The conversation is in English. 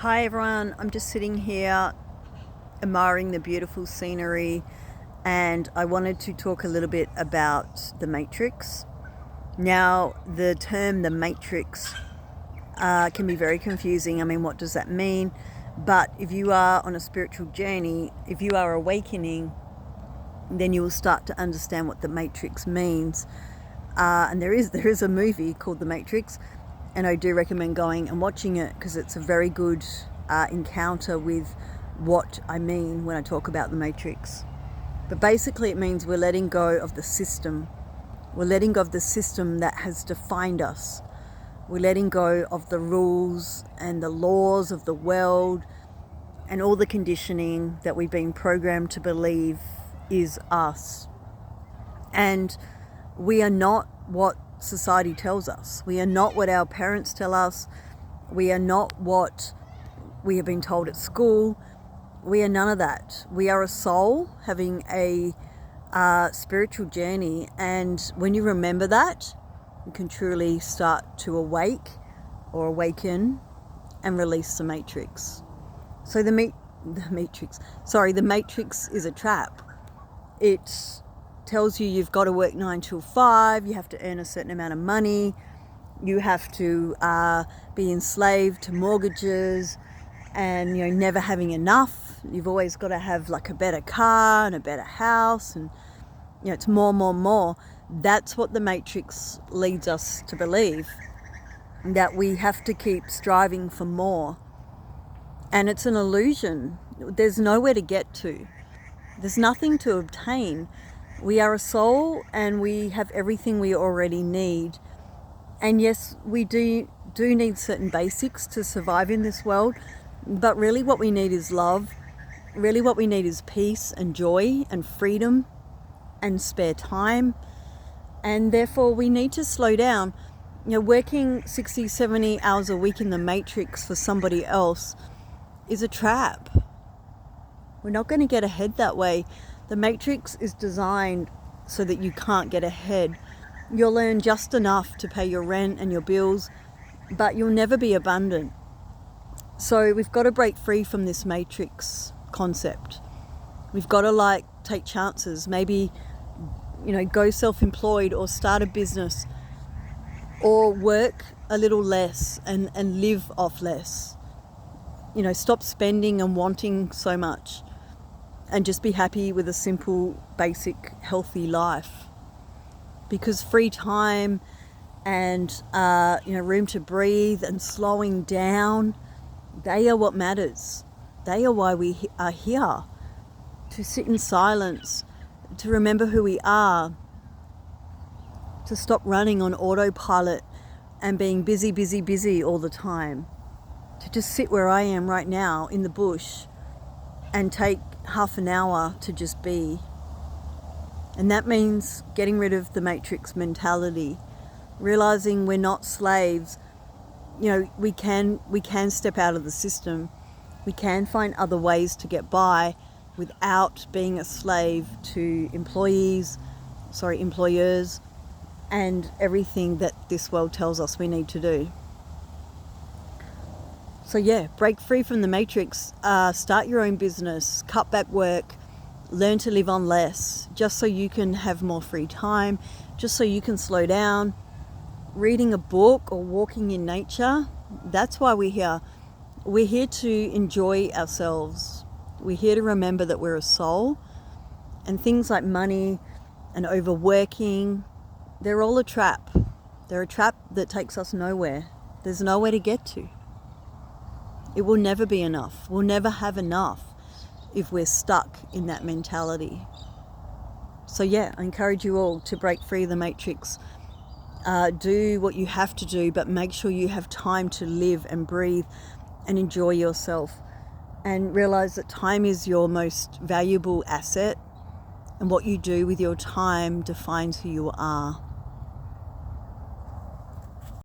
Hi everyone, I'm just sitting here admiring the beautiful scenery, and I wanted to talk a little bit about the Matrix. Now, the term the Matrix can be very confusing. I mean, what does that mean? But if you are on a spiritual journey, if you are awakening, then you will start to understand what the Matrix means. And there is a movie called The Matrix, and I do recommend going and watching it because it's a very good encounter with what I mean when I talk about the Matrix. But basically it means we're letting go of the system. We're letting go of the system that has defined us. We're letting go of the rules and the laws of the world and all the conditioning that we've been programmed to believe is us. And we are not what society tells us. We are not what our parents tell us. We are not what we have been told at school. We are none of that. We are a soul having a spiritual journey, and when you remember that, you can truly start to awaken and release the Matrix. So the Matrix is a trap. It tells you you've got to work 9 till 5, you have to earn a certain amount of money, you have to be enslaved to mortgages, and never having enough. You've always got to have like a better car and a better house, and it's more. That's what the Matrix leads us to believe, that we have to keep striving for more. And it's an illusion. There's nowhere to get to. There's nothing to obtain. We are a soul and we have everything we already need. And yes, we do need certain basics to survive in this world, but really what we need is love. Really what we need is peace and joy and freedom and spare time. And therefore we need to slow down. Working 60, 70 hours a week in the Matrix for somebody else is a trap. We're not going to get ahead that way. The Matrix is designed so that you can't get ahead. You'll earn just enough to pay your rent and your bills, but you'll never be abundant. So we've got to break free from this Matrix concept. We've got to take chances. Maybe, go self-employed or start a business or work a little less and live off less. Stop spending and wanting so much, and just be happy with a simple, basic, healthy life. Because free time and room to breathe and slowing down, they are what matters. They are why we are here. To sit in silence, to remember who we are, to stop running on autopilot and being busy all the time. To just sit where I am right now in the bush and take half an hour to just be. And that means getting rid of the Matrix mentality, realizing we're not slaves. We can step out of the system. We can find other ways to get by without being a slave to employers, and everything that this world tells us we need to do. So break free from the Matrix, start your own business, cut back work, learn to live on less, just so you can have more free time, just so you can slow down. Reading a book or walking in nature, that's why we're here. We're here to enjoy ourselves. We're here to remember that we're a soul, and things like money and overworking, they're all a trap. They're a trap that takes us nowhere. There's nowhere to get to. It will never be enough. We'll never have enough if we're stuck in that mentality. So I encourage you all to break free of the Matrix. Do what you have to do, but make sure you have time to live and breathe and enjoy yourself. And realize that time is your most valuable asset, and what you do with your time defines who you are.